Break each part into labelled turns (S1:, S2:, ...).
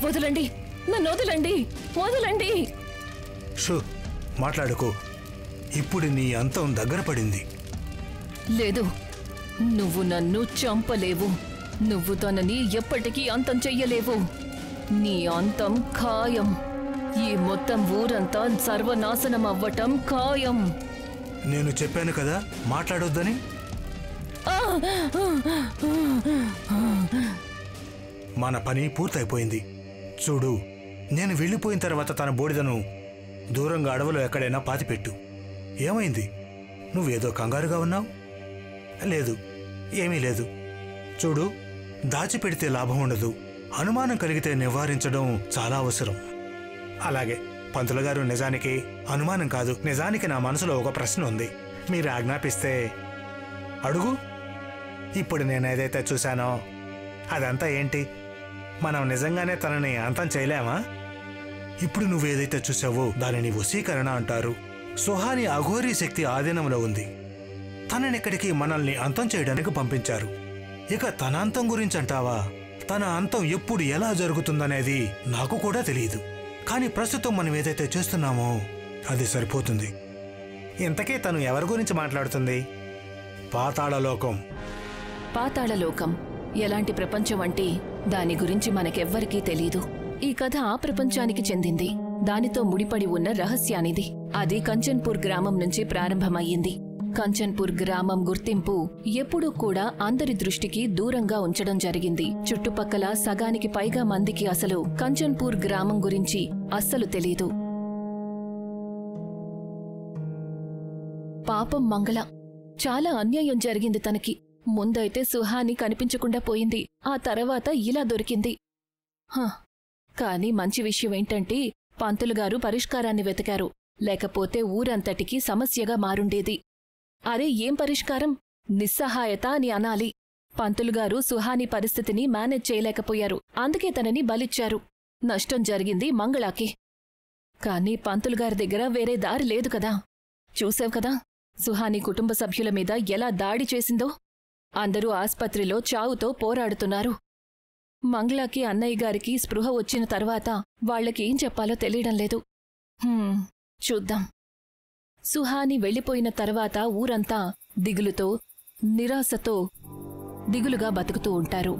S1: వదలండి, నన్ను వదలండి, వదలండి.
S2: షూ మాట్లాడుకో. ఇప్పుడు నీ అంతం దగ్గర పడింది.
S1: లేదు, నువ్వు నన్ను చంపలేవు. నువ్వు తనని ఎప్పటికీ అంతం చెయ్యలేవు. నీ అంతం ఖాయం. ఈ మొత్తం ఊరంతా సర్వనాశనం అవ్వటం ఖాయం.
S2: నేను చెప్పాను కదా మాట్లాడొద్దని. మన పని పూర్తయిపోయింది. చూడు, నేను వెళ్ళిపోయిన తర్వాత తన బూడిదను దూరంగా అడవిలో ఎక్కడైనా పాతిపెట్టు. ఏమైంది? నువ్వేదో కంగారుగా ఉన్నావు? లేదు, ఏమీ లేదు. చూడు, దాచిపెడితే లాభం ఉండదు. అనుమానం కలిగితే నివారించడం చాలా అవసరం. అలాగే పంతులు గారు, నిజానికి అనుమానం కాదు, నిజానికి నా మనసులో ఒక ప్రశ్న ఉంది. మీరు ఆజ్ఞాపిస్తే అడుగు. ఇప్పుడు నేను ఏదైతే చూశానో అదంతా ఏంటి? మనం నిజంగానే తనని అంతం చేయలేమా? ఇప్పుడు నువ్వేదైతే చూసావో దానిని వశీకరణ అంటారు. సుహాని అఘోరీ శక్తి ఆధీనంలో ఉంది. తననిక్కడికి మనల్ని అంతం చేయడానికి పంపించారు. ఇక తన అంతం గురించి అంటావా? తన అంతం ఎప్పుడు ఎలా జరుగుతుందనేది నాకు కూడా తెలియదు. కానీ ప్రస్తుతం మనం ఏదైతే చేస్తున్నామో అది సరిపోతుంది. ఇంతకీ తను ఎవరి గురించి మాట్లాడుతుంది? పాతాళలోకం.
S1: పాతాళలోకం ఎలాంటి ప్రపంచం అంటే దాని గురించి మనకెవ్వరికీ తెలీదు. ఈ కథ ఆ ప్రపంచానికి చెందింది. దానితో ముడిపడి ఉన్న రహస్యానిది. అది కంచన్పూర్ గ్రామం నుంచి ప్రారంభమయ్యింది. కంచన్పూర్ గ్రామం గుర్తింపు ఎప్పుడూ కూడా అందరి దృష్టికి దూరంగా ఉంచడం జరిగింది. చుట్టుపక్కల సగానికి పైగా మందికి అసలు కంచన్పూర్ గ్రామం గురించి అస్సలు తెలీదు. పాపం మంగళ, చాలా అన్యాయం జరిగింది తనకి. ముందైతే సుహాని కనిపించకుండా పోయింది, ఆ తర్వాత ఇలా దొరికింది. కాని మంచి విషయం ఏంటంటే పంతులుగారు పరిష్కారాన్ని వెతికారు. లేకపోతే ఊరంతటికీ సమస్యగా మారుండేది. అరే, ఏం పరిష్కారం? నిస్సహాయత అని అనాలి. పంతులుగారు సుహాని పరిస్థితిని మేనేజ్ చేయలేకపోయారు. అందుకే తనని బలిచ్చారు. నష్టం జరిగింది మంగళాకి. కాని పంతులుగారి దగ్గర వేరే దారి లేదు కదా. చూసావు కదా సుహాని కుటుంబ సభ్యుల మీద ఎలా దాడి చేసిందో. అందరూ ఆస్పత్రిలో చావుతో పోరాడుతున్నారు. మంగళాకి అన్నయ్య గారికి స్పృహ వచ్చిన తర్వాత వాళ్లకేం చెప్పాలో తెలియడం లేదు. చూద్దాం. సుహాని వెళ్లిపోయిన తర్వాత ఊరంతా దిగులుతో, నిరాశతో దిగులుగా బతుకుతూ ఉంటారు.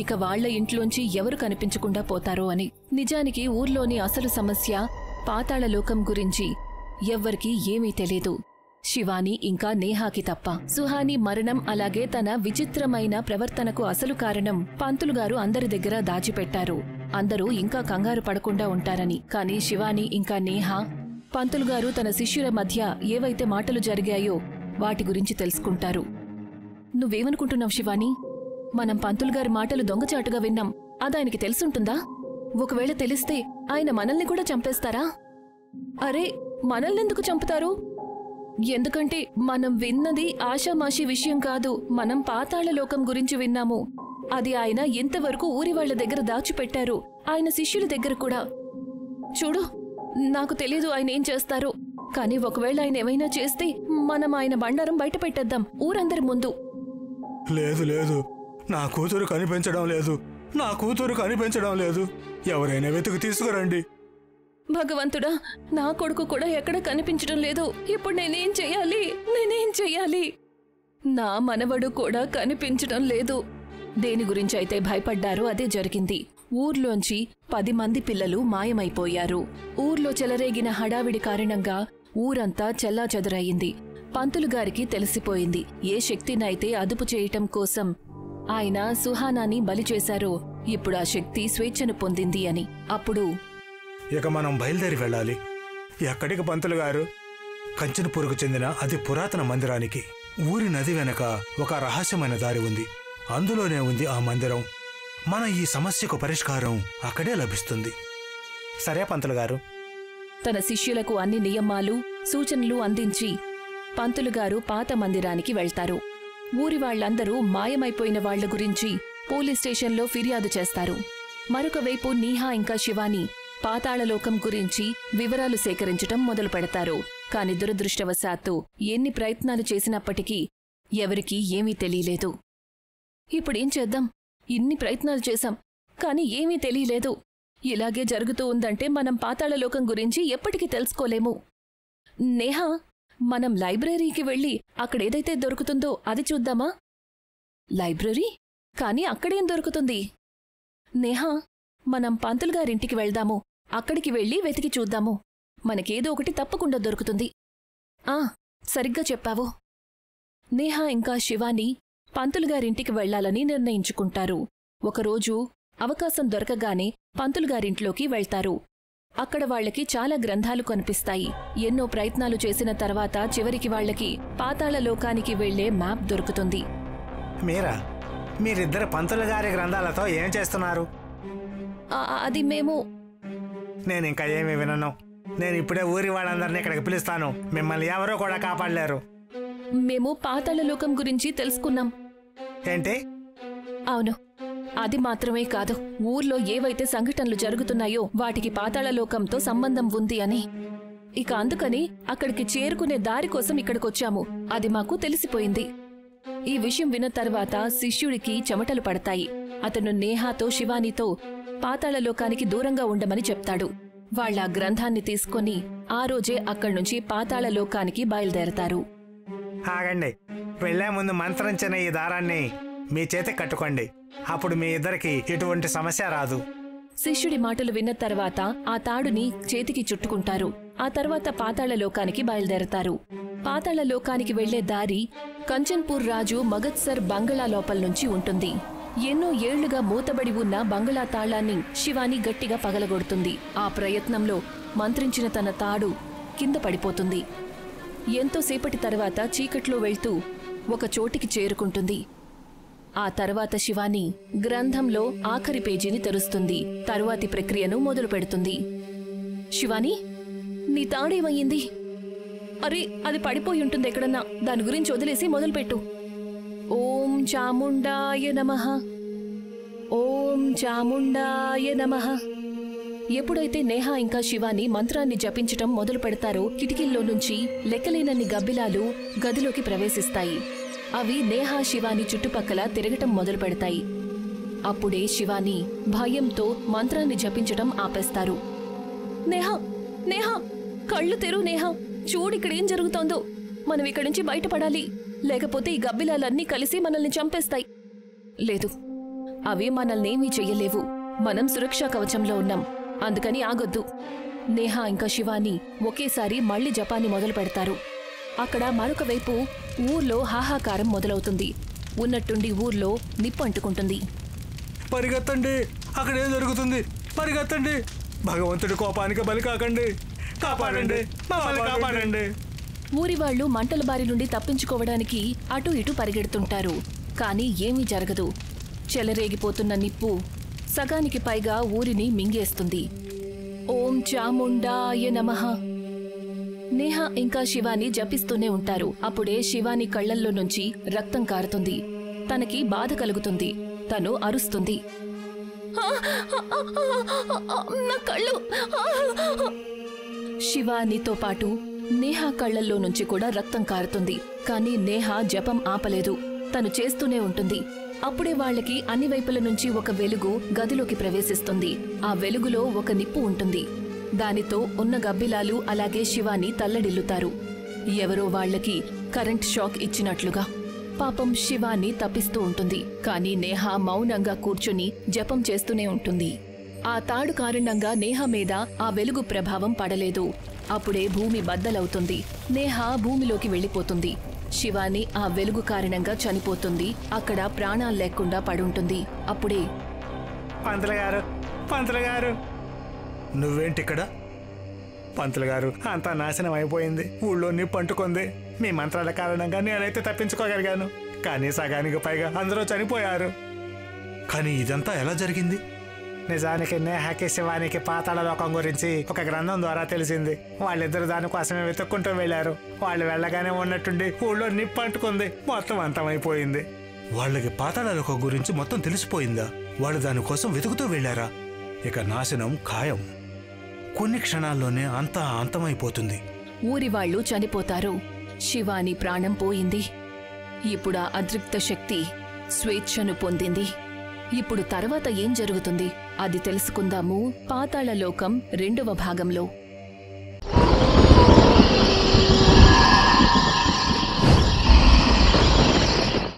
S1: ఇక వాళ్ల ఇంట్లోంచి ఎవరు కనిపించకుండా పోతారో అని. నిజానికి ఊర్లోని అసలు సమస్య పాతాళలోకం గురించి ఎవ్వరికీ ఏమీ తెలీదు, శివాని ఇంకా నేహాకి తప్ప. సుహాని మరణం అలాగే తన విచిత్రమైన ప్రవర్తనకు అసలు కారణం పంతులుగారు అందరి దగ్గర దాచిపెట్టారు. అందరూ ఇంకా కంగారు పడకుండా ఉంటారని. కాని శివాని ఇంకా నేహా పంతులుగారు తన శిష్యుల మధ్య ఏవైతే మాటలు జరిగాయో వాటి గురించి తెలుసుకుంటారు. నువ్వేమనుకుంటున్నావు శివాని? మనం పంతులుగారి మాటలు దొంగచాటుగా విన్నాం. అదాయనికి తెలుసుంటుందా? ఒకవేళ తెలిస్తే ఆయన మనల్ని కూడా చంపేస్తారా? అరే, మనల్నెందుకు చంపుతారు? ఎందుకంటే మనం విన్నది ఆషామాషీ విషయం కాదు. మనం పాతాళలోకం గురించి విన్నాము. అది ఆయన ఇంతవరకు ఊరివాళ్ల దగ్గర దాచిపెట్టారు, ఆయన శిష్యుల దగ్గర కూడా. చూడు, నాకు తెలీదు ఆయన ఏం చేస్తారో. కాని ఒకవేళ ఆయన ఏమైనా చేస్తే మనం ఆయన బండారం బయట పెట్టేద్దాం ఊరందరి ముందు.
S2: లేదు లేదు, నా కూతురు కనిపించడం లేదు, నా కూతురు కనిపించడం లేదు. ఎవరైనా వెతుకు తీసుకురండి.
S1: భగవంతుడా, నా కొడుకు కూడా ఎక్కడ కనిపించడం లేదు. ఇప్పుడు నేనేం చెయ్యాలి? నా మనవడు కూడా కనిపించడం లేదు. దేని గురించి అయితే భయపడ్డారో అదే జరిగింది. ఊర్లోంచి 10 మంది పిల్లలు మాయమైపోయారు. ఊర్లో చెలరేగిన హడావిడి కారణంగా ఊరంతా చెల్లాచెదరయింది. పంతులుగారికి తెలిసిపోయింది ఏ శక్తినైతే అదుపు చేయటం కోసం ఆయన సుహానాని బలి చేశారో ఇప్పుడు ఆ శక్తి స్వేచ్ఛను పొందింది అని. అప్పుడు
S2: ఇక మనం బయలుదేరి వెళ్ళాలి. ఎక్కడికి పంతులుగారు? కంచన్పూర్కు చెందిన అతి పురాతన మందిరానికి. ఊరి నది వెనక ఒక రహస్యమైన దారి ఉంది. అందులోనే ఉంది ఆ మందిరం. మన ఈ సమస్యకు పరిష్కారం అక్కడే లభిస్తుంది. సరే పంతులుగారు.
S1: తన శిష్యులకు అన్ని నియమాలు, సూచనలు అందించి పంతులుగారు పాత మందిరానికి వెళ్తారు. ఊరి వాళ్లందరూ మాయమైపోయిన వాళ్ల గురించి పోలీస్ స్టేషన్లో ఫిర్యాదు చేస్తారు. మరొక వైపు నీహా ఇంకా శివాని పాతాళలోకం గురించి వివరాలు సేకరించటం మొదలు పెడతారు. కాని దురదృష్టవశాత్తు ఎన్ని ప్రయత్నాలు చేసినప్పటికీ ఎవరికీ ఏమీ తెలియలేదు. ఇప్పుడేం చేద్దాం? ఇన్ని ప్రయత్నాలు చేశాం, కాని ఏమీ తెలియలేదు. ఇలాగే జరుగుతూ ఉందంటే మనం పాతాళలోకం గురించి ఎప్పటికీ తెలుసుకోలేము. నేహా, మనం లైబ్రరీకి వెళ్ళి అక్కడేదైతే దొరుకుతుందో అది చూద్దామా? లైబ్రరీ? కానీ అక్కడేం దొరుకుతుంది? నేహా, మనం పంతులుగారింటికి వెళ్దాము. అక్కడికి వెళ్ళి వెతికి చూద్దాము. మనకేదో ఒకటి తప్పకుండా దొరుకుతుంది. సరిగ్గా చెప్పావు. నేహా ఇంకా శివాని పంతులుగారింటికి వెళ్లాలని నిర్ణయించుకుంటారు. ఒకరోజు అవకాశం దొరకగానే పంతులుగారింట్లోకి వెళ్తారు. అక్కడ వాళ్లకి చాలా గ్రంథాలు కనిపిస్తాయి. ఎన్నో ప్రయత్నాలు చేసిన తర్వాత చివరికి వాళ్లకి పాతాళలోకానికి వెళ్లే మ్యాప్ దొరుకుతుంది.
S2: మీరిద్దరు పంతులు గారి గ్రంథాలతో ఏం చేస్తున్నారు?
S1: అది మేము...
S2: నేనింకా ఏమీ వినను. నేను ఇప్పుడే ఊరి వాళ్ళందరినీ ఇక్కడికి పిలుస్తాను. మిమ్మల్ని ఎవరూ కూడా కాపాడలేరు.
S1: మేము పాతాళలోకం గురించి తెలుసుకున్నాం.
S2: ఏంటి?
S1: అవును, అది మాత్రమే కాదు, ఊర్లో ఏవైతే సంఘటనలు జరుగుతున్నాయో వాటికి పాతాళలోకంతో సంబంధం ఉంది అని. ఇక అందుకని అక్కడికి చేరుకునే దారి కోసం ఇక్కడికొచ్చాము. అది మాకు తెలిసిపోయింది. ఈ విషయం విన్న తర్వాత శిష్యుడికి చెమటలు పడతాయి. అతను నేహాతో శివానితో పాతాళలోకానికి దూరంగా ఉండమని చెప్తాడు. వాళ్ళ గ్రంథాన్ని తీసుకుని ఆ రోజే అక్కడ్నుంచి పాతాళలోకానికి బయలుదేరతారు.
S2: ఆగండి, వెళ్లే ముందు మంత్రించిన ఈ దారాన్ని మీ చేతికి కట్టుకోండి. అప్పుడు మీ ఇద్దరికి ఎటువంటి సమస్య రాదు.
S1: శిష్యుడి మాటలు విన్న తర్వాత ఆ తాడుని చేతికి చుట్టుకుంటారు. ఆ తర్వాత పాతాళలోకానికి బయలుదేరతారు. పాతాళలోకానికి వెళ్లే దారి కంచన్పూర్ రాజు మగత్సర్ బంగళా లోపల్నుంచి ఉంటుంది. ఎన్నో ఏళ్లుగా మూతబడి ఉన్న బంగళా తాళాన్ని శివాని గట్టిగా పగలగొడుతుంది. ఆ ప్రయత్నంలో మంత్రించిన తన తాడు కింద పడిపోతుంది. ఎంతోసేపటి తర్వాత చీకట్లో వెళ్తూ ఒక చోటికి చేరుకుంటుంది. ఆ తర్వాత శివాని గ్రంథంలో ఆఖరి పేజీని తెరుస్తుంది. తరువాతి ప్రక్రియను మొదలు పెడుతుంది. శివాని, నీ తాడేమయ్యింది? అరే, అది పడిపోయి ఉంటుంది ఎక్కడన్నా. దాని గురించి వదిలేసి మొదలుపెట్టు. ఓం చాముండాయ నమః, ఓం చాముండాయ నమః. ఎప్పుడైతే నేహా ఇంకా శివాని మంత్రాన్ని జపించటం మొదలు పెడతారో కిటికీల్లో నుంచి లెక్కలేనన్ని గబ్బిలాలు గదిలోకి ప్రవేశిస్తాయి. అవి నేహా శివాని చుట్టుపక్కల తిరగటం మొదలు పెడతాయి. అప్పుడే శివాని భయంతో మంత్రాన్ని జపించటం ఆపేస్తారు. నేహా, నేహా, కళ్ళు తెరు నేహా. చూడిక్కడేం జరుగుతోందో. మనం ఇక్కడి నుంచి బయటపడాలి, లేకపోతే ఈ గబ్బిలాలన్నీ కలిసి మనల్ని చంపేస్తాయి. లేదు, అవి మనల్నేమీ చెయ్యలేవు. మనం సురక్షా కవచంలో ఉన్నాం. అందుకని ఆగొద్దు. నేహా ఇంకా శివాని ఒకేసారి మళ్లీ జపాన్ని మొదలు పెడతారు. అక్కడ మరొక వైపు ఊర్లో హాహాకారం మొదలవుతుంది. ఉన్నట్టుండి ఊర్లో నిప్పు అంటుకుంటుంది.
S2: పరిగెత్తండి, అక్కడేం జరుగుతుంది? పరిగెత్తండి, భగవంతుడి కోపానికి బలి కాకండి. కాపాడండి, కాపాడండి.
S1: ఊరి వాళ్లు మంటల బారి నుండి తప్పించుకోవడానికి అటూ ఇటూ పరిగెడుతుంటారు. కానీ ఏమీ జరగదు. చెలరేగిపోతున్న నిప్పు సగానికి పైగా ఊరిని మింగేస్తుంది. ఓం చాముండాయ నమః. నేహా ఇంకా శివాని జపిస్తూనే ఉంటారు. అప్పుడే శివాని కళ్లల్లో నుంచి రక్తం కారుతుంది. తనకి బాధ కలుగుతుంది. తను అరుస్తుంది. నా కళ్ళు! శివానితో పాటు నేహా కళ్లల్లో నుంచి కూడా రక్తం కారుతుంది. కానీ నేహా జపం ఆపలేదు. తను చేస్తూనే ఉంటుంది. అప్పుడే వాళ్లకి అన్ని వైపుల నుంచి ఒక వెలుగు గదిలోకి ప్రవేశిస్తుంది. ఆ వెలుగులో ఒక నిప్పు ఉంటుంది. దానితో ఉన్న గబ్బిలాలు అలాగే శివాని తల్లడిల్లుతారు. ఎవరో వాళ్లకి కరెంట్ షాక్ ఇచ్చినట్లుగా. పాపం శివాని తప్పిస్తూ ఉంటుంది. కానీ నేహా మౌనంగా కూర్చుని జపం చేస్తూనే ఉంటుంది. ఆ తాడు కారణంగా నేహా మీద ఆ వెలుగు ప్రభావం పడలేదు. అప్పుడే భూమి బద్దలవుతుంది. నేహా భూమిలోకి వెళ్లిపోతుంది. శివాని ఆ వెలుగు కారణంగా చనిపోతుంది. అక్కడ ప్రాణాలు లేకుండా పడుంటుంది. అప్పుడే
S2: పంతులు గారు, నువ్వేంటిక్కడ? పంతులు గారు, అంతా నాశనం అయిపోయింది. ఊళ్ళో నిప్పు అంటుకుంది. మీ మంత్రాల కారణంగా నేనైతే తప్పించుకోగలిగాను. కానీ సగానికి పైగా అందరూ చనిపోయారు. కానీ ఇదంతా ఎలా జరిగింది? నిజానికి నేహాకి శివానికి పాతాళలోకం గురించి ఒక గ్రంథం ద్వారా తెలిసింది. వాళ్ళిద్దరు దానికోసమే వెతుక్కుంటూ వెళ్లారు. వాళ్ళు వెళ్ళగానే ఉన్నట్టుండి ఊళ్ళో నిప్పు అంటుకుంది. మొత్తం అంతమైపోయింది. వాళ్ళకి పాతాళలోకం గురించి మొత్తం తెలిసిపోయిందా? వాళ్ళు దానికోసం వెతుకుతూ వెళ్లారా? ఇక నాశనం ఖాయం. కొన్ని క్షణాల్లోనే అంతా అంతమైపోతుంది.
S1: ఊరి వాళ్లు చనిపోతారు. శివాని ప్రాణం పోయింది. ఇప్పుడా అదృక్త శక్తి స్వేచ్ఛను పొందింది. ఇప్పుడు తర్వాత ఏం జరుగుతుంది? అది తెలుసుకుందాము పాతాళలోకం 2వ భాగంలో.